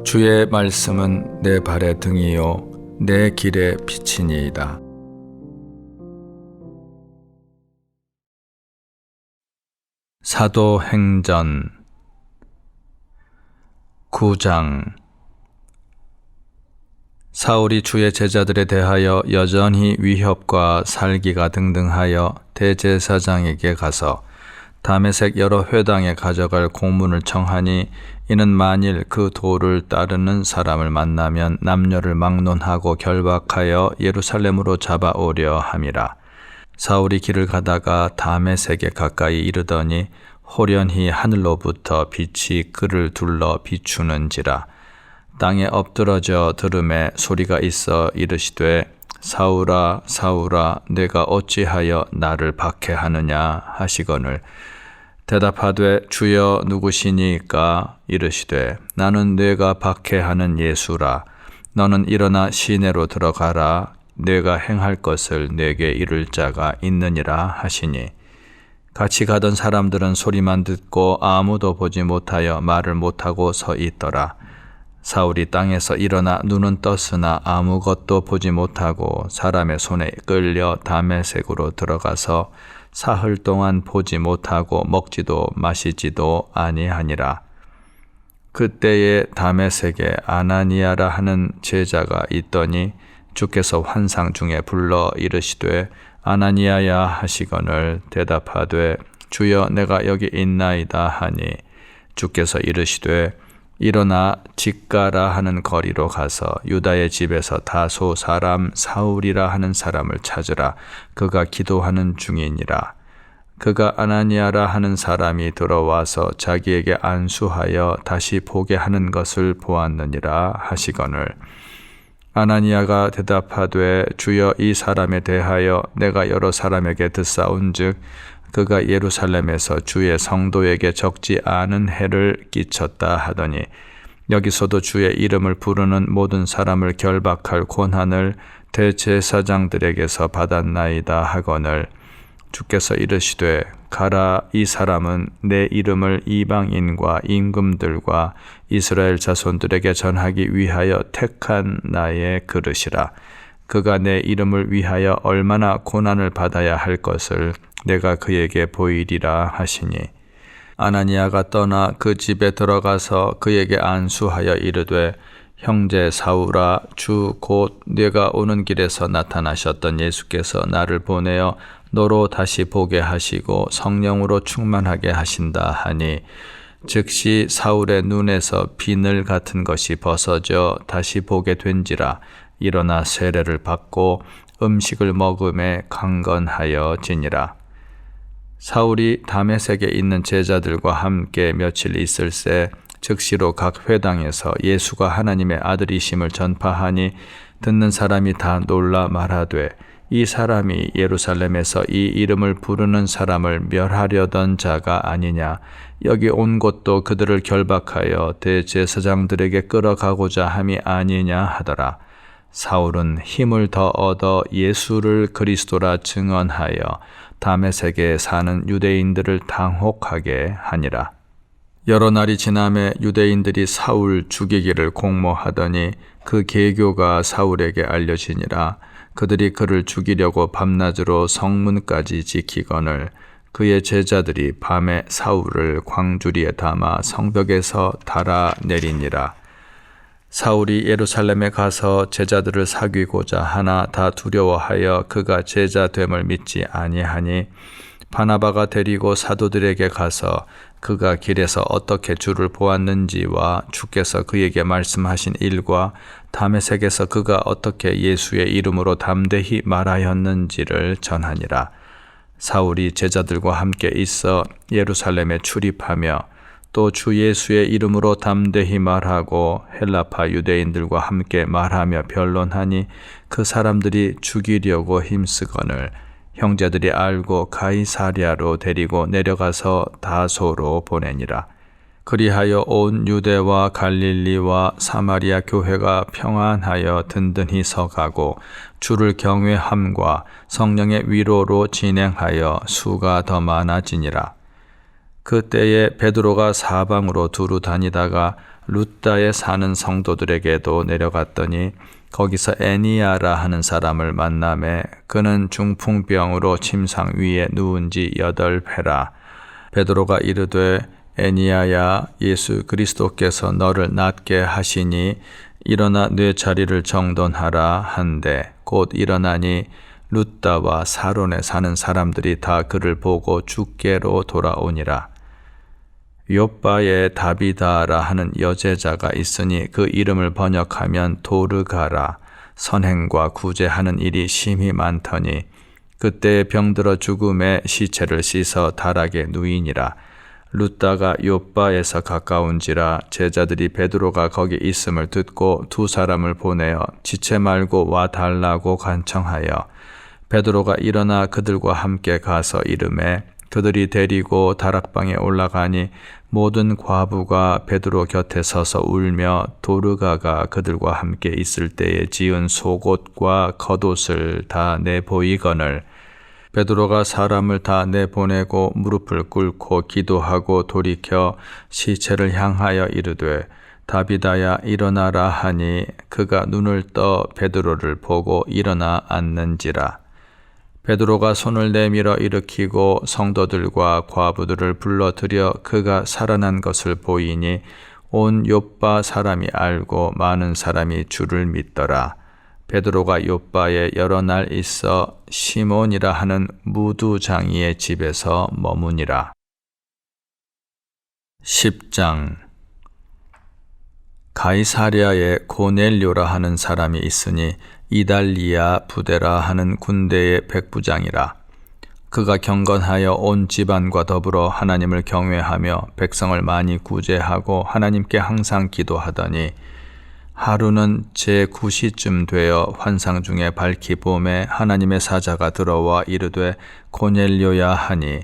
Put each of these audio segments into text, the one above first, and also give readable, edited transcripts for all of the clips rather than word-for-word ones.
주의 말씀은 내 발의 등이요 내 길의 빛이니이다. 사도행전 9장. 사울이 주의 제자들에 대하여 여전히 위협과 살기가 등등하여 대제사장에게 가서 다메섹 여러 회당에 가져갈 공문을 청하니, 이는 만일 그 도를 따르는 사람을 만나면 남녀를 막론하고 결박하여 예루살렘으로 잡아오려 함이라. 사울이 길을 가다가 다메섹에 가까이 이르더니 호련히 하늘로부터 빛이 그를 둘러 비추는지라. 땅에 엎드러져 들음에 소리가 있어 이르시되, 사울아 사울아 내가 어찌하여 나를 박해하느냐 하시거늘, 대답하되 주여 누구시니까? 이르시되, 나는 네가 박해하는 예수라. 너는 일어나 시내로 들어가라. 네가 행할 것을 네게 이를 자가 있느니라 하시니, 같이 가던 사람들은 소리만 듣고 아무도 보지 못하여 말을 못하고 서 있더라. 사울이 땅에서 일어나 눈은 떴으나 아무것도 보지 못하고 사람의 손에 끌려 다메섹으로 들어가서 사흘 동안 보지 못하고 먹지도 마시지도 아니하니라. 그때에 다메섹에 아나니아라 하는 제자가 있더니 주께서 환상 중에 불러 이르시되, 아나니아야 하시거늘, 대답하되 주여 내가 여기 있나이다 하니, 주께서 이르시되 일어나 직가라 하는 거리로 가서 유다의 집에서 다소 사람 사울이라 하는 사람을 찾으라. 그가 기도하는 중이니라. 그가 아나니아라 하는 사람이 들어와서 자기에게 안수하여 다시 보게 하는 것을 보았느니라 하시거늘, 아나니아가 대답하되 주여 이 사람에 대하여 내가 여러 사람에게 듣사온즉 그가 예루살렘에서 주의 성도에게 적지 않은 해를 끼쳤다 하더니, 여기서도 주의 이름을 부르는 모든 사람을 결박할 권한을 대제사장들에게서 받았나이다 하거늘, 주께서 이르시되 가라. 이 사람은 내 이름을 이방인과 임금들과 이스라엘 자손들에게 전하기 위하여 택한 나의 그릇이라. 그가 내 이름을 위하여 얼마나 고난을 받아야 할 것을 내가 그에게 보이리라 하시니, 아나니아가 떠나 그 집에 들어가서 그에게 안수하여 이르되, 형제 사울아, 주 곧 네가 오는 길에서 나타나셨던 예수께서 나를 보내어 너로 다시 보게 하시고 성령으로 충만하게 하신다 하니, 즉시 사울의 눈에서 비늘 같은 것이 벗어져 다시 보게 된지라. 일어나 세례를 받고 음식을 먹음에 강건하여 지니라. 사울이 다메섹에 있는 제자들과 함께 며칠 있을새 즉시로 각 회당에서 예수가 하나님의 아들이심을 전파하니, 듣는 사람이 다 놀라 말하되, 이 사람이 예루살렘에서 이 이름을 부르는 사람을 멸하려던 자가 아니냐. 여기 온 것도 그들을 결박하여 대제사장들에게 끌어가고자 함이 아니냐 하더라. 사울은 힘을 더 얻어 예수를 그리스도라 증언하여 다메섹에 사는 유대인들을 당혹하게 하니라. 여러 날이 지남에 유대인들이 사울 죽이기를 공모하더니 그 계교가 사울에게 알려지니라. 그들이 그를 죽이려고 밤낮으로 성문까지 지키거늘, 그의 제자들이 밤에 사울을 광주리에 담아 성벽에서 달아내리니라. 사울이 예루살렘에 가서 제자들을 사귀고자 하나 다 두려워하여 그가 제자됨을 믿지 아니하니, 바나바가 데리고 사도들에게 가서 그가 길에서 어떻게 주를 보았는지와 주께서 그에게 말씀하신 일과 다메섹에서 그가 어떻게 예수의 이름으로 담대히 말하였는지를 전하니라. 사울이 제자들과 함께 있어 예루살렘에 출입하며 또 주 예수의 이름으로 담대히 말하고 헬라파 유대인들과 함께 말하며 변론하니, 그 사람들이 죽이려고 힘쓰거늘 형제들이 알고 가이사랴로 데리고 내려가서 다소로 보내니라. 그리하여 온 유대와 갈릴리와 사마리아 교회가 평안하여 든든히 서가고 주를 경외함과 성령의 위로로 진행하여 수가 더 많아지니라. 그때에 베드로가 사방으로 두루 다니다가 루다에 사는 성도들에게도 내려갔더니 거기서 에니야라 하는 사람을 만나매 그는 중풍병으로 침상 위에 누운 지 8회라. 베드로가 이르되 에니야야, 예수 그리스도께서 너를 낫게 하시니 일어나 네 자리를 정돈하라 한데 곧 일어나니 루다와 사론에 사는 사람들이 다 그를 보고 주께로 돌아오니라. 욥바에 다비다라 하는 여제자가 있으니 그 이름을 번역하면 도르가라. 선행과 구제하는 일이 심히 많더니 그때 병들어 죽음에 시체를 씻어 다락에 누이니라. 루다가 욥바에서 가까운지라 제자들이 베드로가 거기 있음을 듣고 2 사람을 보내어 지체 말고 와 달라고 간청하여 베드로가 일어나 그들과 함께 가서 이르매 그들이 데리고 다락방에 올라가니 모든 과부가 베드로 곁에 서서 울며 도르가가 그들과 함께 있을 때에 지은 속옷과 겉옷을 다 내보이거늘 베드로가 사람을 다 내보내고 무릎을 꿇고 기도하고 돌이켜 시체를 향하여 이르되 다비다야 일어나라 하니 그가 눈을 떠 베드로를 보고 일어나 앉는지라. 베드로가 손을 내밀어 일으키고 성도들과 과부들을 불러들여 그가 살아난 것을 보이니 온 욥바 사람이 알고 많은 사람이 주를 믿더라. 베드로가 욥바에 여러 날 있어 시몬이라 하는 무두장이의 집에서 머무니라. 10장. 가이사랴에 고넬료라 하는 사람이 있으니 이달리아 부대라 하는 군대의 백부장이라. 그가 경건하여 온 집안과 더불어 하나님을 경외하며 백성을 많이 구제하고 하나님께 항상 기도하더니 하루는 제9시쯤 되어 환상 중에 밝히 봄에 하나님의 사자가 들어와 이르되 고넬료야 하니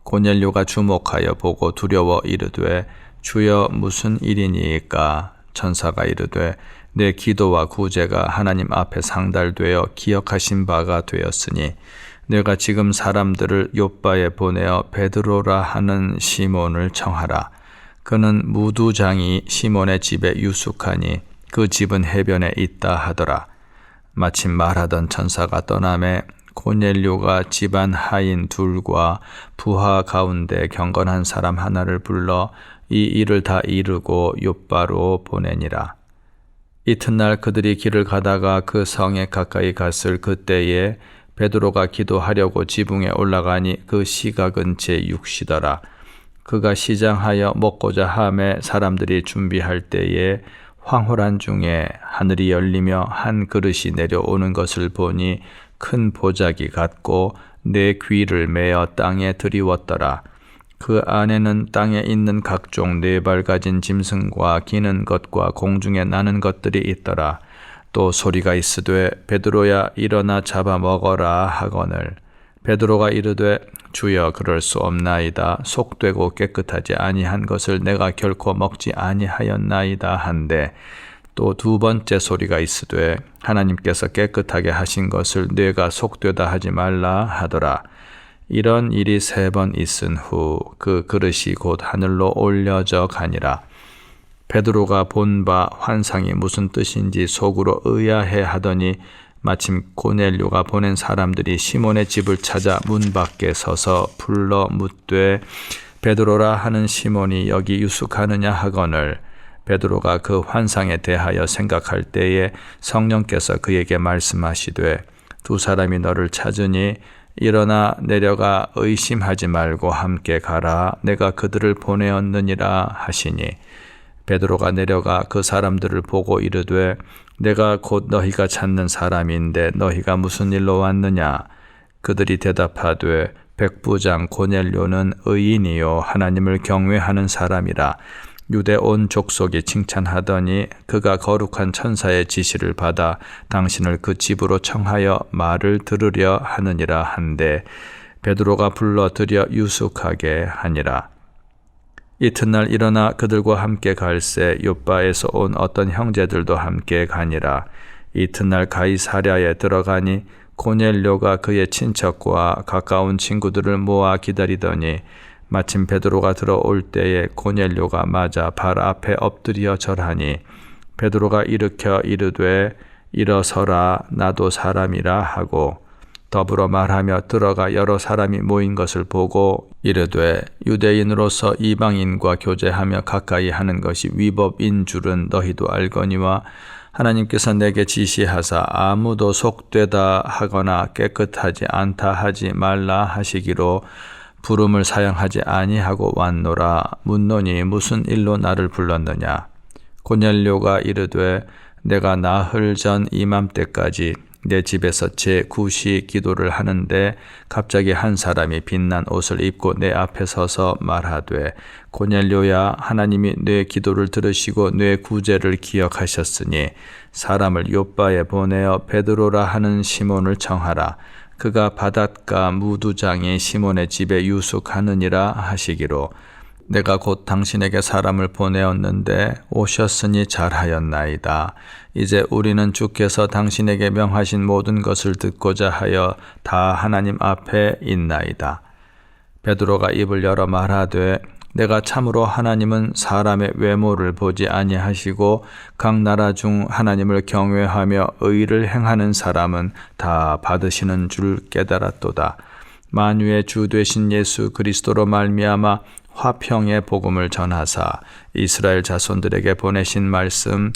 고넬료가 주목하여 보고 두려워 이르되 주여 무슨 일이니이까. 천사가 이르되 내 기도와 구제가 하나님 앞에 상달되어 기억하신 바가 되었으니 내가 지금 사람들을 욥바에 보내어 베드로라 하는 시몬을 청하라. 그는 무두장이 시몬의 집에 유숙하니 그 집은 해변에 있다 하더라. 마침 말하던 천사가 떠나매 고넬료가 집안 하인 2과 부하 가운데 경건한 사람 하나를 불러 이 일을 다 이루고 욥바로 보내니라. 이튿날 그들이 길을 가다가 그 성에 가까이 갔을 그때에 베드로가 기도하려고 지붕에 올라가니 그 시각은 제6시더라. 그가 시장하여 먹고자 하매 사람들이 준비할 때에 황홀한 중에 하늘이 열리며 한 그릇이 내려오는 것을 보니 큰 보자기 같고 내 귀를 메어 땅에 들이웠더라. 그 안에는 땅에 있는 각종 4발 가진 짐승과 기는 것과 공중에 나는 것들이 있더라. 또 소리가 있으되 베드로야 일어나 잡아 먹어라 하거늘 베드로가 이르되 주여 그럴 수 없나이다. 속되고 깨끗하지 아니한 것을 내가 결코 먹지 아니하였나이다 한데 또 2번째 소리가 있으되 하나님께서 깨끗하게 하신 것을 뇌가 속되다 하지 말라 하더라. 이런 일이 3번 있은 후 그 그릇이 곧 하늘로 올려져 가니라. 베드로가 본 바 환상이 무슨 뜻인지 속으로 의아해 하더니 마침 고넬료가 보낸 사람들이 시몬의 집을 찾아 문 밖에 서서 불러 묻되 베드로라 하는 시몬이 여기 유숙하느냐 하거늘 베드로가 그 환상에 대하여 생각할 때에 성령께서 그에게 말씀하시되 2 사람이 너를 찾으니 일어나 내려가 의심하지 말고 함께 가라. 내가 그들을 보내었느니라 하시니 베드로가 내려가 그 사람들을 보고 이르되 내가 곧 너희가 찾는 사람인데 너희가 무슨 일로 왔느냐. 그들이 대답하되 백부장 고넬료는 의인이요 하나님을 경외하는 사람이라. 유대 온 족속이 칭찬하더니 그가 거룩한 천사의 지시를 받아 당신을 그 집으로 청하여 말을 들으려 하느니라 한데 베드로가 불러들여 유숙하게 하니라. 이튿날 일어나 그들과 함께 갈새 욥바에서 온 어떤 형제들도 함께 가니라. 이튿날 가이사랴에 들어가니 고넬료가 그의 친척과 가까운 친구들을 모아 기다리더니 마침 베드로가 들어올 때에 고넬료가 맞아 발 앞에 엎드려 절하니 베드로가 일으켜 이르되 일어서라 나도 사람이라 하고 더불어 말하며 들어가 여러 사람이 모인 것을 보고 이르되 유대인으로서 이방인과 교제하며 가까이 하는 것이 위법인 줄은 너희도 알거니와 하나님께서 내게 지시하사 아무도 속되다 하거나 깨끗하지 않다 하지 말라 하시기로 부름을 사양하지 아니하고 왔노라. 묻노니 무슨 일로 나를 불렀느냐. 고넬료가 이르되 내가 나흘 전 이맘때까지 내 집에서 제9시 기도를 하는데 갑자기 한 사람이 빛난 옷을 입고 내 앞에 서서 말하되 고넬료야 하나님이 내 기도를 들으시고 내 구제를 기억하셨으니 사람을 요빠에 보내어 베드로라 하는 시몬을 청하라. 그가 바닷가 무두장이 시몬의 집에 유숙하느니라 하시기로 내가 곧 당신에게 사람을 보내었는데 오셨으니 잘하였나이다. 이제 우리는 주께서 당신에게 명하신 모든 것을 듣고자 하여 다 하나님 앞에 있나이다. 베드로가 입을 열어 말하되 내가 참으로 하나님은 사람의 외모를 보지 아니하시고 각 나라 중 하나님을 경외하며 의를 행하는 사람은 다 받으시는 줄 깨달았도다. 만유의 주 되신 예수 그리스도로 말미암아 화평의 복음을 전하사 이스라엘 자손들에게 보내신 말씀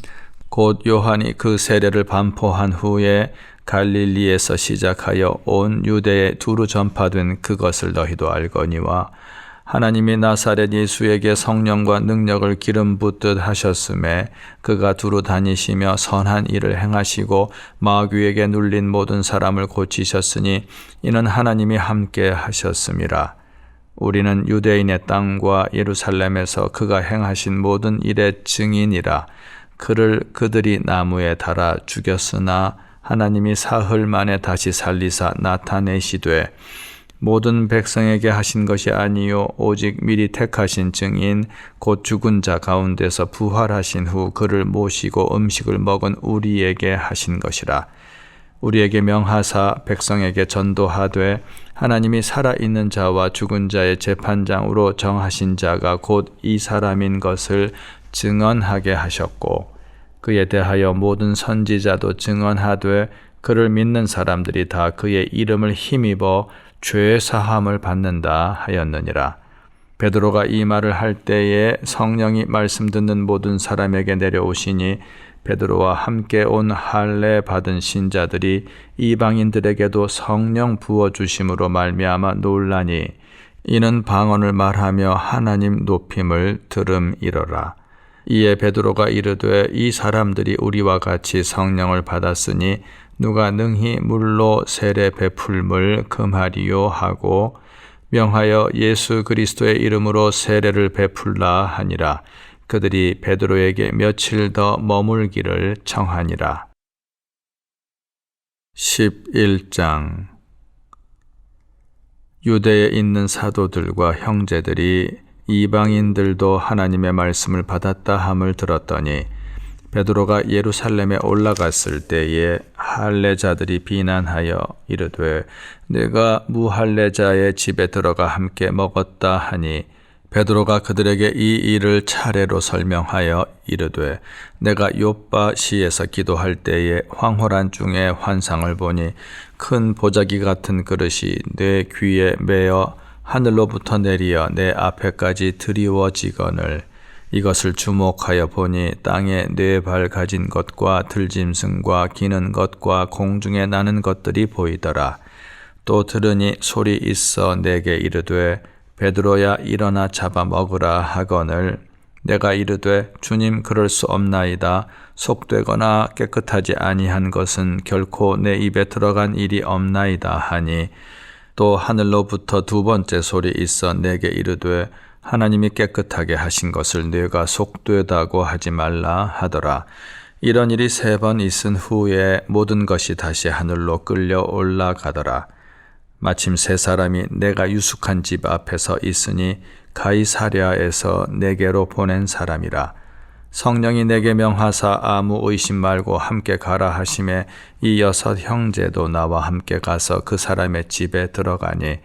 곧 요한이 그 세례를 반포한 후에 갈릴리에서 시작하여 온 유대에 두루 전파된 그것을 너희도 알거니와 하나님이 나사렛 예수에게 성령과 능력을 기름 붓듯 하셨음에 그가 두루 다니시며 선한 일을 행하시고 마귀에게 눌린 모든 사람을 고치셨으니 이는 하나님이 함께 하셨음이라. 우리는 유대인의 땅과 예루살렘에서 그가 행하신 모든 일의 증인이라. 그를 그들이 나무에 달아 죽였으나 하나님이 사흘 만에 다시 살리사 나타내시되 모든 백성에게 하신 것이 아니요 오직 미리 택하신 증인 곧 죽은 자 가운데서 부활하신 후 그를 모시고 음식을 먹은 우리에게 하신 것이라. 우리에게 명하사 백성에게 전도하되 하나님이 살아있는 자와 죽은 자의 재판장으로 정하신 자가 곧 이 사람인 것을 증언하게 하셨고 그에 대하여 모든 선지자도 증언하되 그를 믿는 사람들이 다 그의 이름을 힘입어 죄 사함을 받는다 하였느니라. 베드로가 이 말을 할 때에 성령이 말씀 듣는 모든 사람에게 내려오시니 베드로와 함께 온 할례 받은 신자들이 이방인들에게도 성령 부어 주심으로 말미암아 놀라니 이는 방언을 말하며 하나님 높임을 들음이러라. 이에 베드로가 이르되 이 사람들이 우리와 같이 성령을 받았으니 누가 능히 물로 세례 베풀물 금하리요 하고 명하여 예수 그리스도의 이름으로 세례를 베풀라 하니라. 그들이 베드로에게 며칠 더 머물기를 청하니라. 11장 유대에 있는 사도들과 형제들이 이방인들도 하나님의 말씀을 받았다 함을 들었더니 베드로가 예루살렘에 올라갔을 때에 할례자들이 비난하여 이르되 내가 무할례자의 집에 들어가 함께 먹었다 하니 베드로가 그들에게 이 일을 차례로 설명하여 이르되 내가 요빠 시에서 기도할 때에 황홀한 중에 환상을 보니 큰 보자기 같은 그릇이 내 귀에 매어 하늘로부터 내리어 내 앞에까지 드리워지거늘 이것을 주목하여 보니 땅에 4발 가진 것과 들짐승과 기는 것과 공중에 나는 것들이 보이더라. 또 들으니 소리 있어 내게 이르되 베드로야 일어나 잡아 먹으라 하거늘 내가 이르되 주님 그럴 수 없나이다. 속되거나 깨끗하지 아니한 것은 결코 내 입에 들어간 일이 없나이다 하니 또 하늘로부터 2번째 소리 있어 내게 이르되 하나님이 깨끗하게 하신 것을 네가 속되다고 하지 말라 하더라. 이런 일이 3번 있은 후에 모든 것이 다시 하늘로 끌려 올라가더라. 마침 3사람이 내가 유숙한 집 앞에 서 있으니 가이사랴에서 내게로 보낸 사람이라. 성령이 내게 명하사 아무 의심 말고 함께 가라 하심에 이 6 형제도 나와 함께 가서 그 사람의 집에 들어가니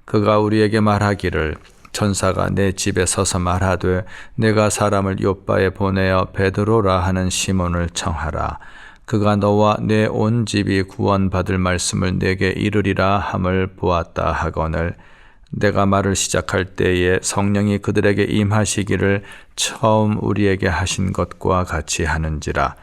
그가 우리에게 말하기를 천사가 내 집에 서서 말하되 내가 사람을 요바에 보내어 베드로라 하는 시몬을 청하라. 그가 너와 내 온 집이 구원받을 말씀을 내게 이르리라 함을 보았다 하거늘 내가 말을 시작할 때에 성령이 그들에게 임하시기를 처음 우리에게 하신 것과 같이 하는지라.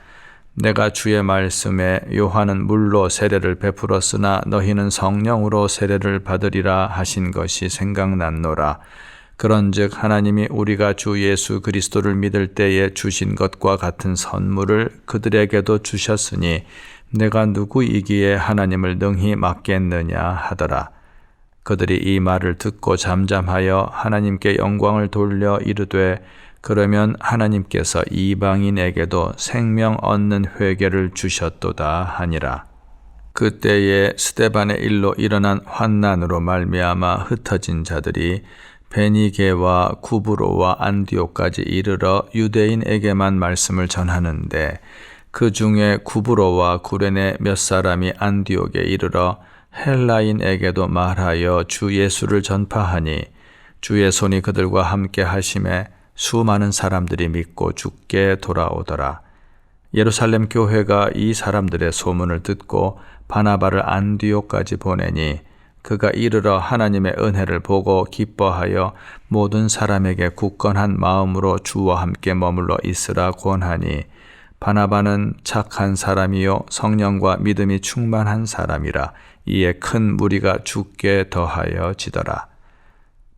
내가 주의 말씀에 요한은 물로 세례를 베풀었으나 너희는 성령으로 세례를 받으리라 하신 것이 생각났노라. 그런즉 하나님이 우리가 주 예수 그리스도를 믿을 때에 주신 것과 같은 선물을 그들에게도 주셨으니 내가 누구이기에 하나님을 능히 막겠느냐 하더라. 그들이 이 말을 듣고 잠잠하여 하나님께 영광을 돌려 이르되 그러면 하나님께서 이방인에게도 생명 얻는 회개를 주셨도다 하니라. 그때에 스데반의 일로 일어난 환난으로 말미암아 흩어진 자들이 베니게와 구브로와 안디옥까지 이르러 유대인에게만 말씀을 전하는데 그 중에 구브로와 구레네 몇 사람이 안디옥에 이르러 헬라인에게도 말하여 주 예수를 전파하니 주의 손이 그들과 함께 하심에 수많은 사람들이 믿고 주께 돌아오더라. 예루살렘 교회가 이 사람들의 소문을 듣고 바나바를 안디옥까지 보내니 그가 이르러 하나님의 은혜를 보고 기뻐하여 모든 사람에게 굳건한 마음으로 주와 함께 머물러 있으라 권하니 바나바는 착한 사람이요 성령과 믿음이 충만한 사람이라. 이에 큰 무리가 주께 더하여 지더라.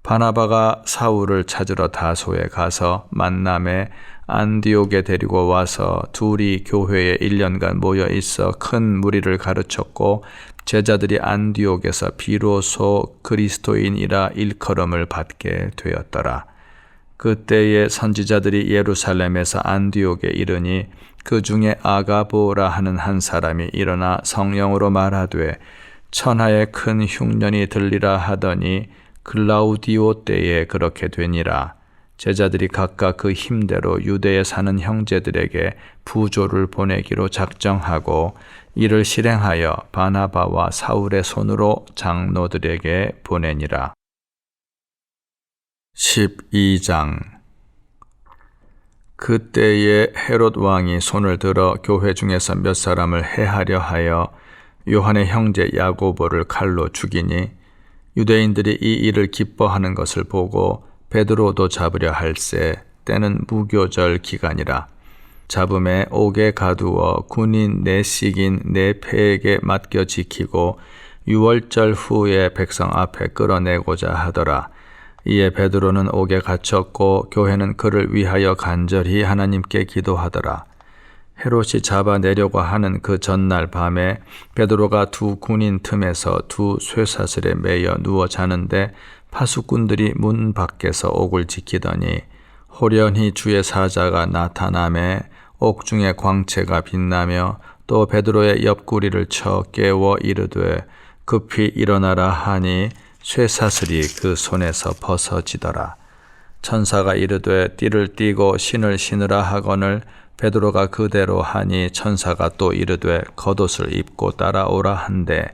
바나바가 사울을 찾으러 다소에 가서 만남에 안디옥에 데리고 와서 둘이 교회에 1년간 모여 있어 큰 무리를 가르쳤고 제자들이 안디옥에서 비로소 그리스도인이라 일컬음을 받게 되었더라. 그때에 선지자들이 예루살렘에서 안디옥에 이르니 그 중에 아가보라 하는 한 사람이 일어나 성령으로 말하되 천하에 큰 흉년이 들리라 하더니 글라우디오 때에 그렇게 되니라. 제자들이 각각 그 힘대로 유대에 사는 형제들에게 부조를 보내기로 작정하고 이를 실행하여 바나바와 사울의 손으로 장로들에게 보내니라. 12장. 그때에 헤롯 왕이 손을 들어 교회 중에서 몇 사람을 해하려 하여 요한의 형제 야고보를 칼로 죽이니 유대인들이 이 일을 기뻐하는 것을 보고 베드로도 잡으려 할세 때는 무교절 기간이라. 잡음에 옥에 가두어 군인 4씩인 4패에게 맡겨 지키고 유월절 후에 백성 앞에 끌어내고자 하더라. 이에 베드로는 옥에 갇혔고 교회는 그를 위하여 간절히 하나님께 기도하더라. 헤롯이 잡아내려고 하는 그 전날 밤에 베드로가 두 군인 틈에서 두 쇠사슬에 매여 누워 자는데 파수꾼들이 문 밖에서 옥을 지키더니 호련히 주의 사자가 나타나매 옥중에 광채가 빛나며 또 베드로의 옆구리를 쳐 깨워 이르되 급히 일어나라 하니 쇠사슬이 그 손에서 벗어지더라. 천사가 이르되 띠를 띠고 신을 신으라 하거늘 베드로가 그대로 하니 천사가 또 이르되 겉옷을 입고 따라오라 한데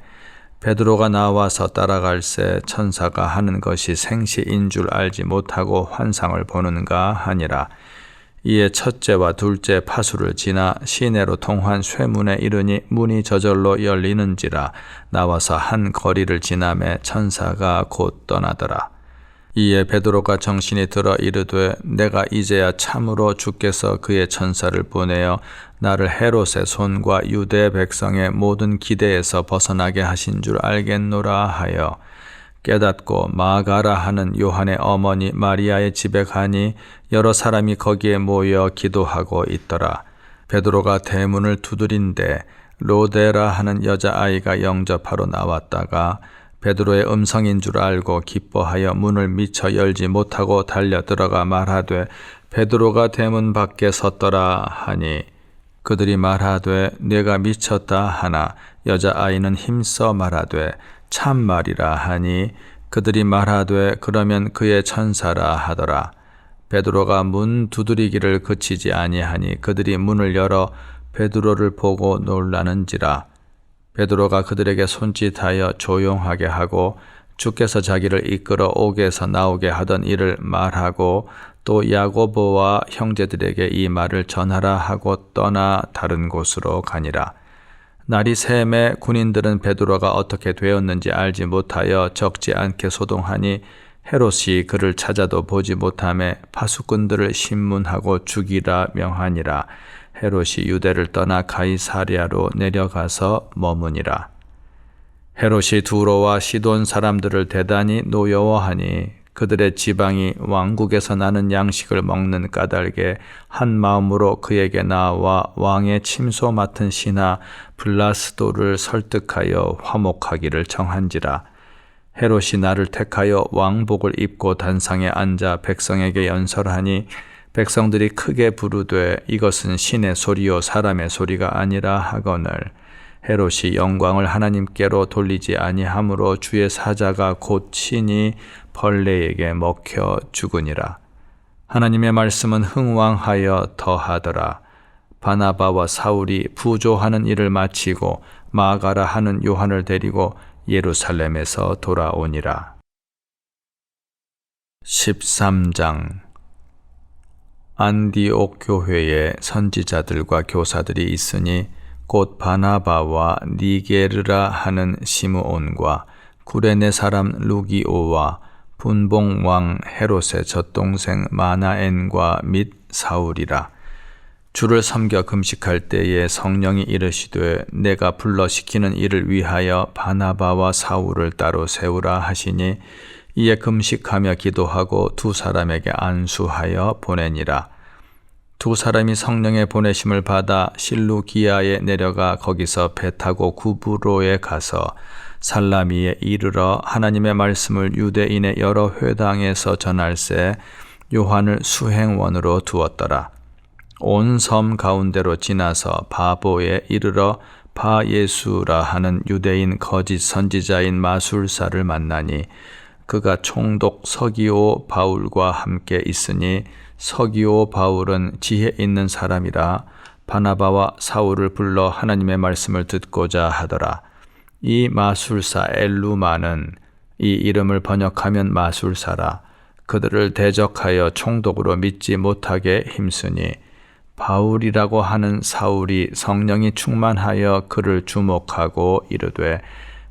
베드로가 나와서 따라갈새 천사가 하는 것이 생시인 줄 알지 못하고 환상을 보는가 하니라. 이에 첫째와 둘째 파수를 지나 시내로 통한 쇠문에 이르니 문이 저절로 열리는지라. 나와서 한 거리를 지나매 천사가 곧 떠나더라. 이에 베드로가 정신이 들어 이르되 내가 이제야 참으로 주께서 그의 천사를 보내어 나를 헤롯의 손과 유대 백성의 모든 기대에서 벗어나게 하신 줄 알겠노라 하여 깨닫고 마가라 하는 요한의 어머니 마리아의 집에 가니 여러 사람이 거기에 모여 기도하고 있더라. 베드로가 대문을 두드린데 로데라 하는 여자아이가 영접하러 나왔다가 베드로의 음성인 줄 알고 기뻐하여 문을 미처 열지 못하고 달려 들어가 말하되 베드로가 대문 밖에 섰더라 하니 그들이 말하되 내가 미쳤다 하나 여자아이는 힘써 말하되 참말이라 하니 그들이 말하되 그러면 그의 천사라 하더라. 베드로가 문 두드리기를 그치지 아니하니 그들이 문을 열어 베드로를 보고 놀라는지라. 베드로가 그들에게 손짓하여 조용하게 하고 주께서 자기를 이끌어 옥에서 나오게 하던 일을 말하고 또 야고보와 형제들에게 이 말을 전하라 하고 떠나 다른 곳으로 가니라. 날이 샘에 군인들은 베드로가 어떻게 되었는지 알지 못하여 적지 않게 소동하니 헤롯이 그를 찾아도 보지 못하매 파수꾼들을 신문하고 죽이라 명하니라. 헤롯이 유대를 떠나 가이사랴로 내려가서 머무니라. 헤롯이 두로와 시돈 사람들을 대단히 노여워하니 그들의 지방이 왕국에서 나는 양식을 먹는 까닭에 한 마음으로 그에게 나와 왕의 침소 맡은 신하 블라스도를 설득하여 화목하기를 청한지라. 헤롯이 나를 택하여 왕복을 입고 단상에 앉아 백성에게 연설하니 백성들이 크게 부르되 이것은 신의 소리요 사람의 소리가 아니라 하거늘 헤롯이 영광을 하나님께로 돌리지 아니하므로 주의 사자가 곧 친히 벌레에게 먹혀 죽으니라. 하나님의 말씀은 흥왕하여 더하더라. 바나바와 사울이 부조하는 일을 마치고 마가라 하는 요한을 데리고 예루살렘에서 돌아오니라. 13장. 안디옥 교회에 선지자들과 교사들이 있으니 곧 바나바와 니게르라 하는 시므온과 구레네 사람 루기오와 분봉 왕 헤롯의 젖동생 마나엔과 및 사울이라. 주를 섬겨 금식할 때에 성령이 이르시되 내가 불러 시키는 일을 위하여 바나바와 사울을 따로 세우라 하시니 이에 금식하며 기도하고 두 사람에게 안수하여 보내니라. 두 사람이 성령의 보내심을 받아 실루기아에 내려가 거기서 배 타고 구브로에 가서 살라미에 이르러 하나님의 말씀을 유대인의 여러 회당에서 전할새 요한을 수행원으로 두었더라. 온 섬 가운데로 지나서 바보에 이르러 바예수라 하는 유대인 거짓 선지자인 마술사를 만나니 그가 총독 서기오 바울과 함께 있으니 서기오 바울은 지혜 있는 사람이라 바나바와 사울을 불러 하나님의 말씀을 듣고자 하더라. 이 마술사 엘루마는 이 이름을 번역하면 마술사라. 그들을 대적하여 총독으로 믿지 못하게 힘쓰니 바울이라고 하는 사울이 성령이 충만하여 그를 주목하고 이르되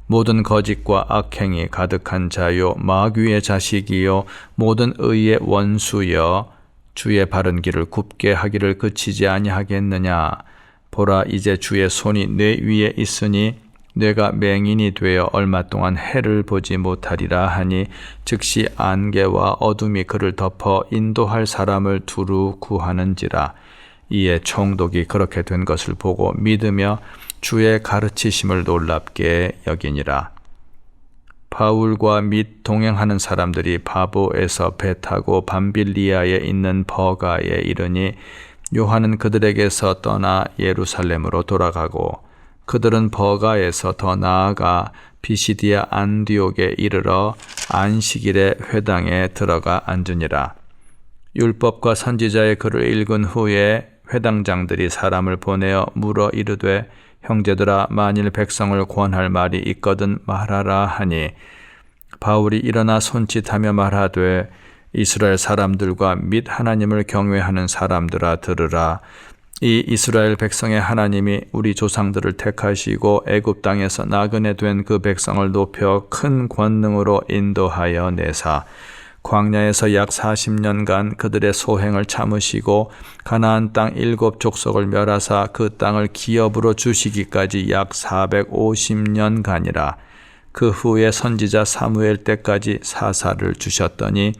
모든 거짓과 악행이 가득한 자요 마귀의 자식이요 모든 의의 원수여 주의 바른 길을 굽게 하기를 그치지 아니하겠느냐. 보라 이제 주의 손이 뇌 위에 있으니 뇌가 맹인이 되어 얼마 동안 해를 보지 못하리라 하니 즉시 안개와 어둠이 그를 덮어 인도할 사람을 두루 구하는지라. 이에 총독이 그렇게 된 것을 보고 믿으며 주의 가르치심을 놀랍게 여기니라. 바울과 및 동행하는 사람들이 바보에서 배 타고 밤빌리아에 있는 버가에 이르니 요한은 그들에게서 떠나 예루살렘으로 돌아가고 그들은 버가에서 더 나아가 비시디아 안디옥에 이르러 안식일에 회당에 들어가 앉으니라. 율법과 선지자의 글을 읽은 후에 회당장들이 사람을 보내어 물어 이르되 형제들아 만일 백성을 권할 말이 있거든 말하라 하니 바울이 일어나 손짓하며 말하되 이스라엘 사람들과 및 하나님을 경외하는 사람들아 들으라. 이 이스라엘 백성의 하나님이 우리 조상들을 택하시고 애굽 땅에서 나그네 된 그 백성을 높여 큰 권능으로 인도하여 내사 광야에서 약 40년간 그들의 소행을 참으시고 가나안 땅 7 족속을 멸하사 그 땅을 기업으로 주시기까지 약 450년간이라. 그 후에 선지자 사무엘 때까지 사사를 주셨더니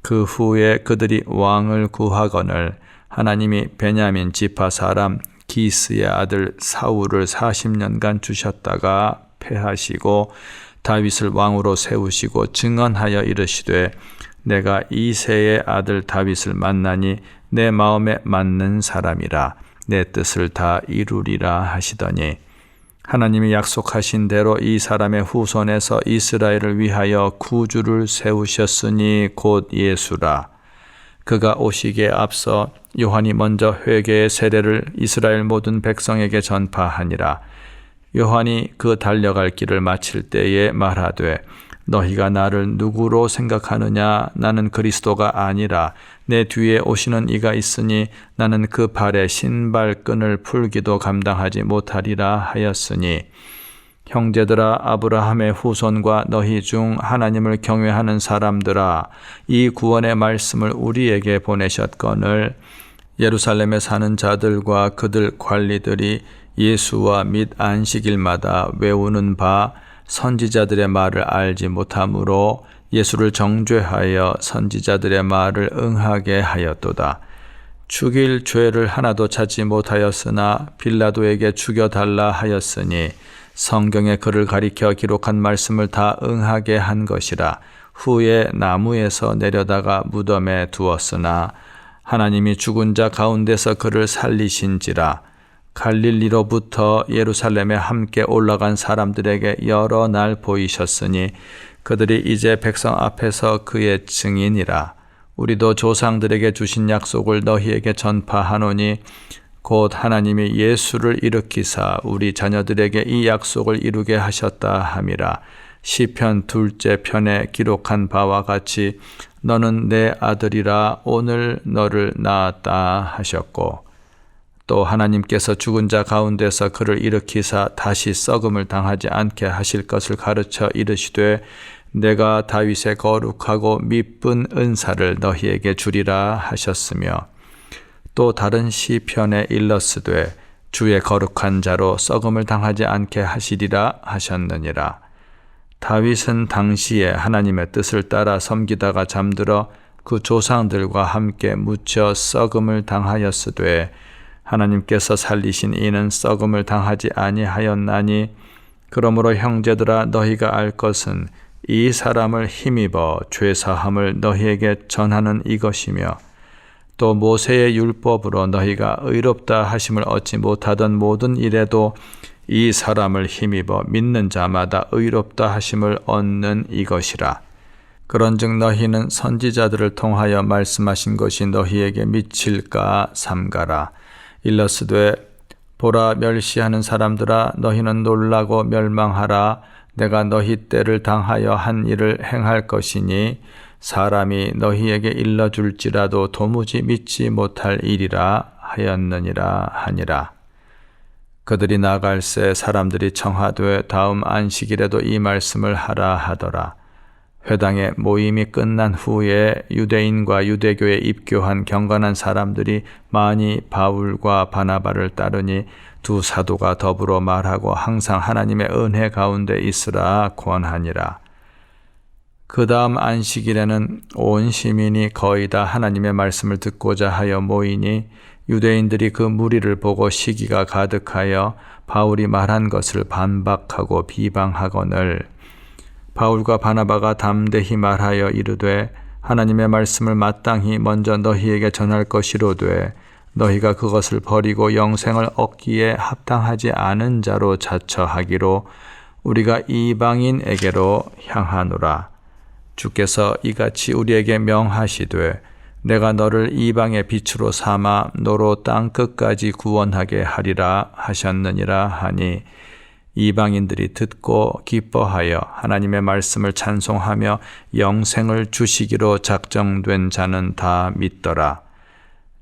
그 후에 그들이 왕을 구하거늘 하나님이 베냐민 지파 사람 기스의 아들 사울을 40년간 주셨다가 패하시고 다윗을 왕으로 세우시고 증언하여 이르시되 내가 이새의 아들 다윗을 만나니 내 마음에 맞는 사람이라 내 뜻을 다 이루리라 하시더니 하나님이 약속하신 대로 이 사람의 후손에서 이스라엘을 위하여 구주를 세우셨으니 곧 예수라. 그가 오시기에 앞서 요한이 먼저 회개의 세례를 이스라엘 모든 백성에게 전파하니라. 요한이 그 달려갈 길을 마칠 때에 말하되 너희가 나를 누구로 생각하느냐? 나는 그리스도가 아니라 내 뒤에 오시는 이가 있으니 나는 그 발에 신발끈을 풀기도 감당하지 못하리라 하였으니, 형제들아, 아브라함의 후손과 너희 중 하나님을 경외하는 사람들아, 이 구원의 말씀을 우리에게 보내셨거늘 예루살렘에 사는 자들과 그들 관리들이 예수와 및 안식일마다 외우는 바 선지자들의 말을 알지 못하므로 예수를 정죄하여 선지자들의 말을 응하게 하였도다. 죽일 죄를 하나도 찾지 못하였으나 빌라도에게 죽여달라 하였으니 성경에 그를 가리켜 기록한 말씀을 다 응하게 한 것이라. 후에 나무에서 내려다가 무덤에 두었으나 하나님이 죽은 자 가운데서 그를 살리신지라. 갈릴리로부터 예루살렘에 함께 올라간 사람들에게 여러 날 보이셨으니 그들이 이제 백성 앞에서 그의 증인이라. 우리도 조상들에게 주신 약속을 너희에게 전파하노니 곧 하나님이 예수를 일으키사 우리 자녀들에게 이 약속을 이루게 하셨다 함이라. 시편 2째 편에 기록한 바와 같이 너는 내 아들이라 오늘 너를 낳았다 하셨고, 또 하나님께서 죽은 자 가운데서 그를 일으키사 다시 썩음을 당하지 않게 하실 것을 가르쳐 이르시되 내가 다윗의 거룩하고 미쁜 은사를 너희에게 주리라 하셨으며, 또 다른 시편에 일렀으되 주의 거룩한 자로 썩음을 당하지 않게 하시리라 하셨느니라. 다윗은 당시에 하나님의 뜻을 따라 섬기다가 잠들어 그 조상들과 함께 묻혀 썩음을 당하였으되 하나님께서 살리신 이는 썩음을 당하지 아니하였나니, 그러므로 형제들아, 너희가 알 것은 이 사람을 힘입어 죄사함을 너희에게 전하는 이것이며, 또 모세의 율법으로 너희가 의롭다 하심을 얻지 못하던 모든 일에도 이 사람을 힘입어 믿는 자마다 의롭다 하심을 얻는 이것이라. 그런즉 너희는 선지자들을 통하여 말씀하신 것이 너희에게 미칠까 삼가라. 일러스되 보라, 멸시하는 사람들아, 너희는 놀라고 멸망하라. 내가 너희 때를 당하여 한 일을 행할 것이니 사람이 너희에게 일러줄지라도 도무지 믿지 못할 일이라 하였느니라 하니라. 그들이 나갈새 사람들이 청하되 다음 안식일에도 이 말씀을 하라 하더라. 회당의 모임이 끝난 후에 유대인과 유대교에 입교한 경건한 사람들이 많이 바울과 바나바를 따르니 두 사도가 더불어 말하고 항상 하나님의 은혜 가운데 있으라 권하니라. 그 다음 안식일에는 온 시민이 거의 다 하나님의 말씀을 듣고자 하여 모이니 유대인들이 그 무리를 보고 시기가 가득하여 바울이 말한 것을 반박하고 비방하거늘, 바울과 바나바가 담대히 말하여 이르되 하나님의 말씀을 마땅히 먼저 너희에게 전할 것이로되 너희가 그것을 버리고 영생을 얻기에 합당하지 않은 자로 자처하기로 우리가 이방인에게로 향하노라. 주께서 이같이 우리에게 명하시되 내가 너를 이방의 빛으로 삼아 너로 땅 끝까지 구원하게 하리라 하셨느니라 하니, 이방인들이 듣고 기뻐하여 하나님의 말씀을 찬송하며 영생을 주시기로 작정된 자는 다 믿더라.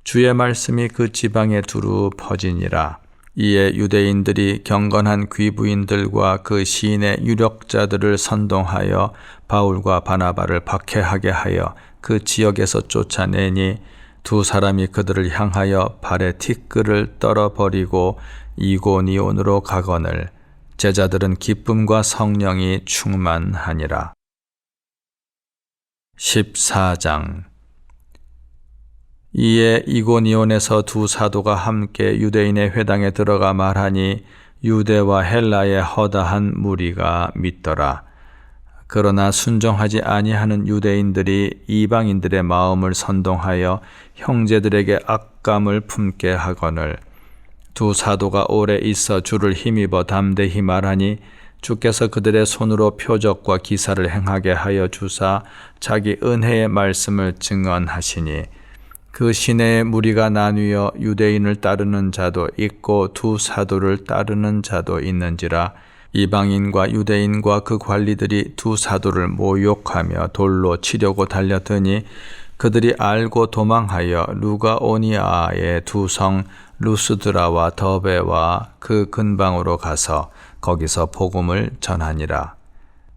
주의 말씀이 그 지방에 두루 퍼지니라. 이에 유대인들이 경건한 귀부인들과 그 시인의 유력자들을 선동하여 바울과 바나바를 박해하게 하여 그 지역에서 쫓아내니 두 사람이 그들을 향하여 발에 티끌을 떨어버리고 이고니온으로 가거늘 제자들은 기쁨과 성령이 충만하니라. 14장. 이에 이고니온에서 두 사도가 함께 유대인의 회당에 들어가 말하니 유대와 헬라의 허다한 무리가 믿더라. 그러나 순종하지 아니하는 유대인들이 이방인들의 마음을 선동하여 형제들에게 악감을 품게 하거늘, 두 사도가 오래 있어 주를 힘입어 담대히 말하니 주께서 그들의 손으로 표적과 기사를 행하게 하여 주사 자기 은혜의 말씀을 증언하시니, 그 시내의 무리가 나뉘어 유대인을 따르는 자도 있고 두 사도를 따르는 자도 있는지라. 이방인과 유대인과 그 관리들이 두 사도를 모욕하며 돌로 치려고 달려드니 그들이 알고 도망하여 루가오니아의 두 성 루스드라와 더베와 그 근방으로 가서 거기서 복음을 전하니라.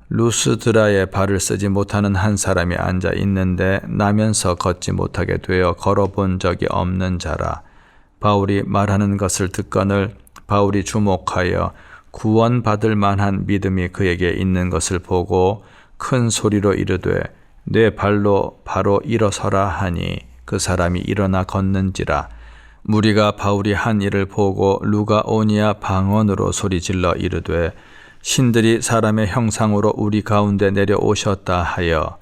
루스드라에 발을 쓰지 못하는 한 사람이 앉아 있는데 나면서 걷지 못하게 되어 걸어본 적이 없는 자라. 바울이 말하는 것을 듣거늘 바울이 주목하여 구원받을 만한 믿음이 그에게 있는 것을 보고 큰 소리로 이르되 내 발로 바로 일어서라 하니 그 사람이 일어나 걷는지라. 무리가 바울이 한 일을 보고 루가오니아 방언으로 소리질러 이르되 신들이 사람의 형상으로 우리 가운데 내려오셨다 하여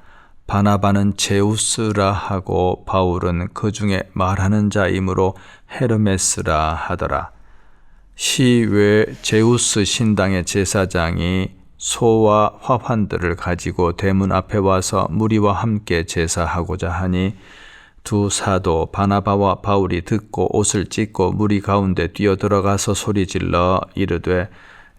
바나바는 제우스라 하고 바울은 그 중에 말하는 자이므로 헤르메스라 하더라. 시외 제우스 신당의 제사장이 소와 화환들을 가지고 대문 앞에 와서 무리와 함께 제사하고자 하니 두 사도 바나바와 바울이 듣고 옷을 찢고 무리 가운데 뛰어들어가서 소리질러 이르되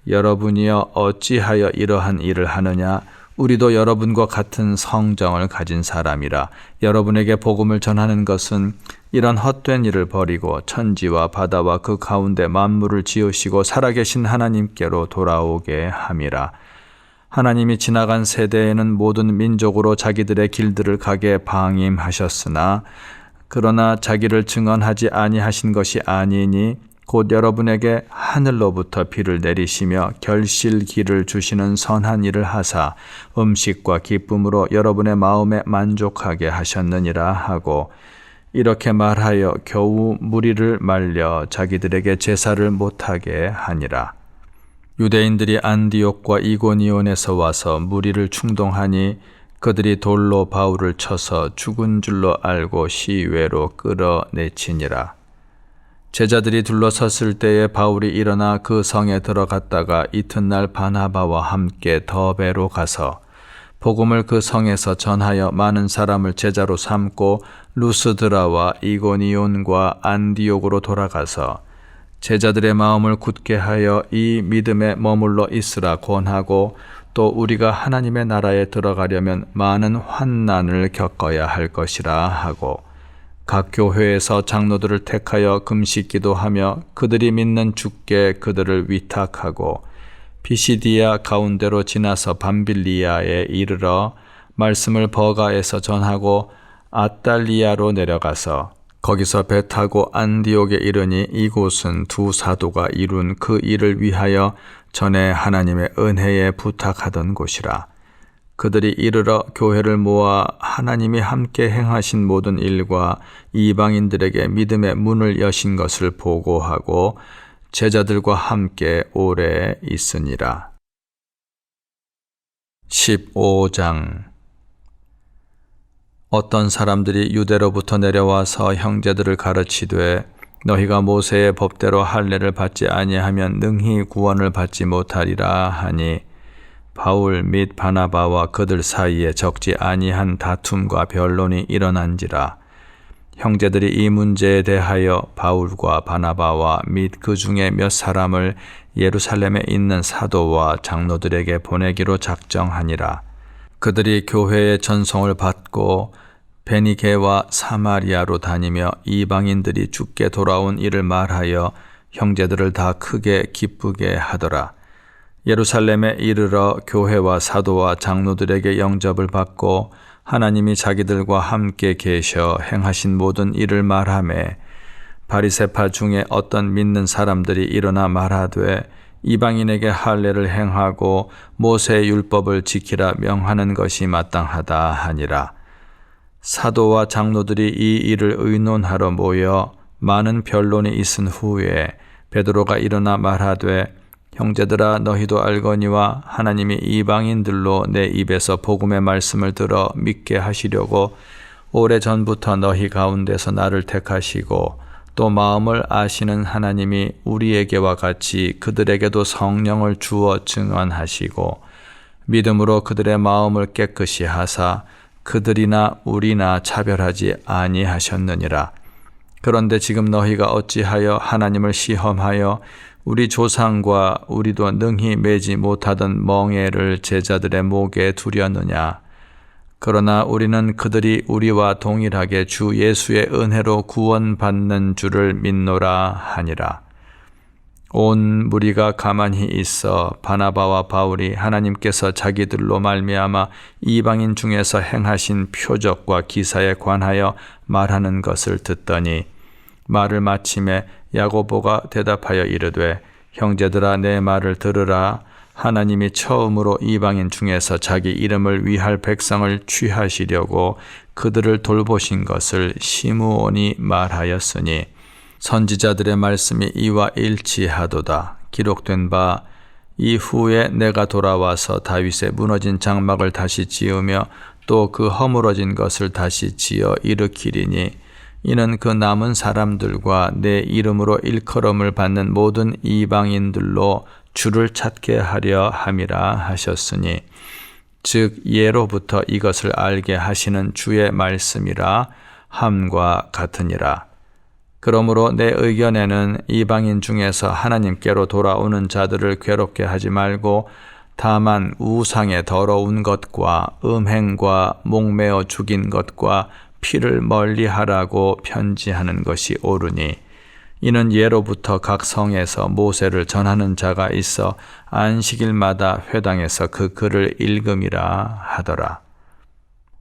여러분이여 어찌하여 이러한 일을 하느냐? 우리도 여러분과 같은 성정을 가진 사람이라. 여러분에게 복음을 전하는 것은 이런 헛된 일을 버리고 천지와 바다와 그 가운데 만물을 지으시고 살아계신 하나님께로 돌아오게 함이라. 하나님이 지나간 세대에는 모든 민족으로 자기들의 길들을 가게 방임하셨으나 그러나 자기를 증언하지 아니하신 것이 아니니 곧 여러분에게 하늘로부터 비를 내리시며 결실기를 주시는 선한 일을 하사 음식과 기쁨으로 여러분의 마음에 만족하게 하셨느니라 하고 이렇게 말하여 겨우 무리를 말려 자기들에게 제사를 못하게 하니라. 유대인들이 안디옥과 이고니온에서 와서 무리를 충동하니 그들이 돌로 바울을 쳐서 죽은 줄로 알고 시외로 끌어내치니라. 제자들이 둘러섰을 때에 바울이 일어나 그 성에 들어갔다가 이튿날 바나바와 함께 더베로 가서 복음을 그 성에서 전하여 많은 사람을 제자로 삼고 루스드라와 이고니온과 안디옥으로 돌아가서 제자들의 마음을 굳게 하여 이 믿음에 머물러 있으라 권하고 또 우리가 하나님의 나라에 들어가려면 많은 환난을 겪어야 할 것이라 하고 각 교회에서 장로들을 택하여 금식 기도하며 그들이 믿는 주께 그들을 위탁하고 피시디아 가운데로 지나서 밤빌리아에 이르러 말씀을 버가에서 전하고 아달리아로 내려가서 거기서 배 타고 안디옥에 이르니 이곳은 두 사도가 이룬 그 일을 위하여 전에 하나님의 은혜에 부탁하던 곳이라. 그들이 이르러 교회를 모아 하나님이 함께 행하신 모든 일과 이방인들에게 믿음의 문을 여신 것을 보고하고 제자들과 함께 오래 있으니라. 15장. 어떤 사람들이 유대로부터 내려와서 형제들을 가르치되 너희가 모세의 법대로 할례를 받지 아니하면 능히 구원을 받지 못하리라 하니 바울 및 바나바와 그들 사이에 적지 아니한 다툼과 변론이 일어난지라. 형제들이 이 문제에 대하여 바울과 바나바와 및 그 중에 몇 사람을 예루살렘에 있는 사도와 장로들에게 보내기로 작정하니라. 그들이 교회의 전송을 받고 베니게와 사마리아로 다니며 이방인들이 주께 돌아온 일을 말하여 형제들을 다 크게 기쁘게 하더라. 예루살렘에 이르러 교회와 사도와 장로들에게 영접을 받고 하나님이 자기들과 함께 계셔 행하신 모든 일을 말하매 바리새파 중에 어떤 믿는 사람들이 일어나 말하되 이방인에게 할례를 행하고 모세의 율법을 지키라 명하는 것이 마땅하다 하니라. 사도와 장로들이 이 일을 의논하러 모여 많은 변론이 있은 후에 베드로가 일어나 말하되 형제들아 너희도 알거니와 하나님이 이방인들로 내 입에서 복음의 말씀을 들어 믿게 하시려고 오래전부터 너희 가운데서 나를 택하시고 또 마음을 아시는 하나님이 우리에게와 같이 그들에게도 성령을 주어 증언하시고 믿음으로 그들의 마음을 깨끗이 하사 그들이나 우리나 차별하지 아니하셨느니라. 그런데 지금 너희가 어찌하여 하나님을 시험하여 우리 조상과 우리도 능히 매지 못하던 멍에를 제자들의 목에 두렸느냐. 그러나 우리는 그들이 우리와 동일하게 주 예수의 은혜로 구원받는 줄을 믿노라 하니라. 온 무리가 가만히 있어 바나바와 바울이 하나님께서 자기들로 말미암아 이방인 중에서 행하신 표적과 기사에 관하여 말하는 것을 듣더니 말을 마침에 야고보가 대답하여 이르되 형제들아 내 말을 들으라. 하나님이 처음으로 이방인 중에서 자기 이름을 위할 백성을 취하시려고 그들을 돌보신 것을 시므온이 말하였으니 선지자들의 말씀이 이와 일치하도다. 기록된 바 이후에 내가 돌아와서 다윗의 무너진 장막을 다시 지으며 또 그 허물어진 것을 다시 지어 일으키리니 이는 그 남은 사람들과 내 이름으로 일컬음을 받는 모든 이방인들로 주를 찾게 하려 함이라 하셨으니 즉 예로부터 이것을 알게 하시는 주의 말씀이라 함과 같으니라. 그러므로 내 의견에는 이방인 중에서 하나님께로 돌아오는 자들을 괴롭게 하지 말고 다만 우상의 더러운 것과 음행과 목매어 죽인 것과 피를 멀리하라고 편지하는 것이 옳으니 이는 예로부터 각 성에서 모세를 전하는 자가 있어 안식일마다 회당에서 그 글을 읽음이라 하더라.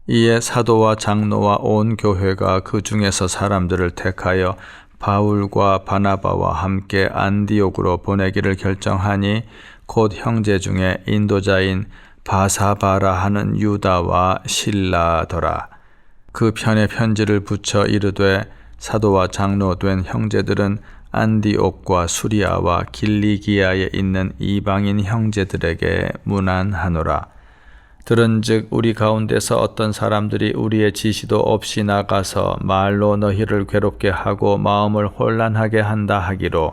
이에 사도와 장로와 온 교회가 그 중에서 사람들을 택하여 바울과 바나바와 함께 안디옥으로 보내기를 결정하니 곧 형제 중에 인도자인 바사바라 하는 유다와 실라더라. 그 편에 편지를 붙여 이르되 사도와 장로 된 형제들은 안디옥과 수리아와 길리기아에 있는 이방인 형제들에게 문안하노라. 들은즉 우리 가운데서 어떤 사람들이 우리의 지시도 없이 나가서 말로 너희를 괴롭게 하고 마음을 혼란하게 한다 하기로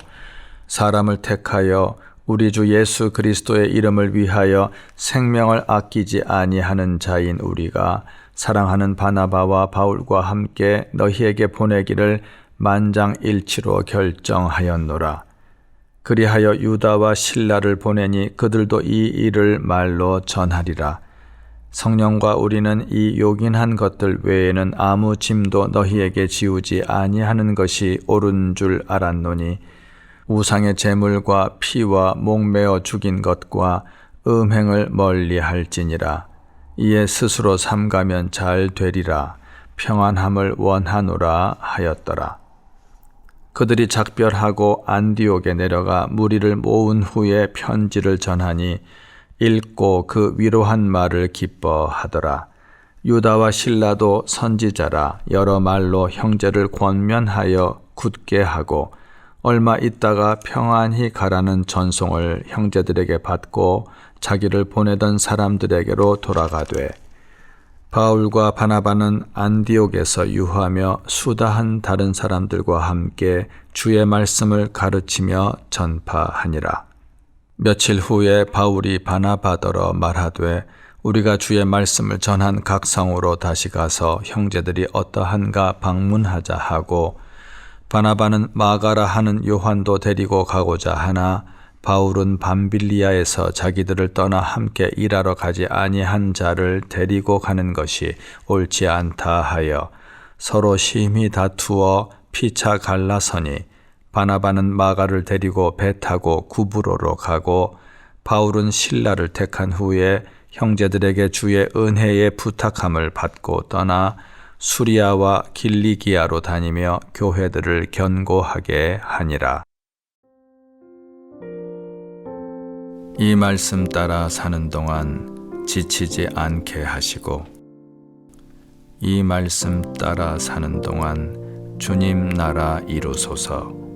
사람을 택하여 우리 주 예수 그리스도의 이름을 위하여 생명을 아끼지 아니하는 자인 우리가 사랑하는 바나바와 바울과 함께 너희에게 보내기를 만장일치로 결정하였노라. 그리하여 유다와 실라를 보내니 그들도 이 일을 말로 전하리라. 성령과 우리는 이 요긴한 것들 외에는 아무 짐도 너희에게 지우지 아니하는 것이 옳은 줄 알았노니 우상의 제물과 피와 목매어 죽인 것과 음행을 멀리할지니라. 이에 스스로 삼가면 잘 되리라. 평안함을 원하노라 하였더라. 그들이 작별하고 안디옥에 내려가 무리를 모은 후에 편지를 전하니 읽고 그 위로한 말을 기뻐하더라. 유다와 실라도 선지자라 여러 말로 형제를 권면하여 굳게 하고 얼마 있다가 평안히 가라는 전송을 형제들에게 받고 자기를 보내던 사람들에게로 돌아가되 바울과 바나바는 안디옥에서 유하며 수다한 다른 사람들과 함께 주의 말씀을 가르치며 전파하니라. 며칠 후에 바울이 바나바더러 말하되 우리가 주의 말씀을 전한 각 성으로 다시 가서 형제들이 어떠한가 방문하자 하고 바나바는 마가라 하는 요한도 데리고 가고자 하나 바울은 밤빌리아에서 자기들을 떠나 함께 일하러 가지 아니한 자를 데리고 가는 것이 옳지 않다 하여 서로 심히 다투어 피차 갈라서니 바나바는 마가를 데리고 배 타고 구브로로 가고 바울은 실라를 택한 후에 형제들에게 주의 은혜의 부탁함을 받고 떠나 수리아와 길리기아로 다니며 교회들을 견고하게 하니라. 이 말씀 따라 사는 동안 지치지 않게 하시고 이 말씀 따라 사는 동안 주님 나라 이루소서.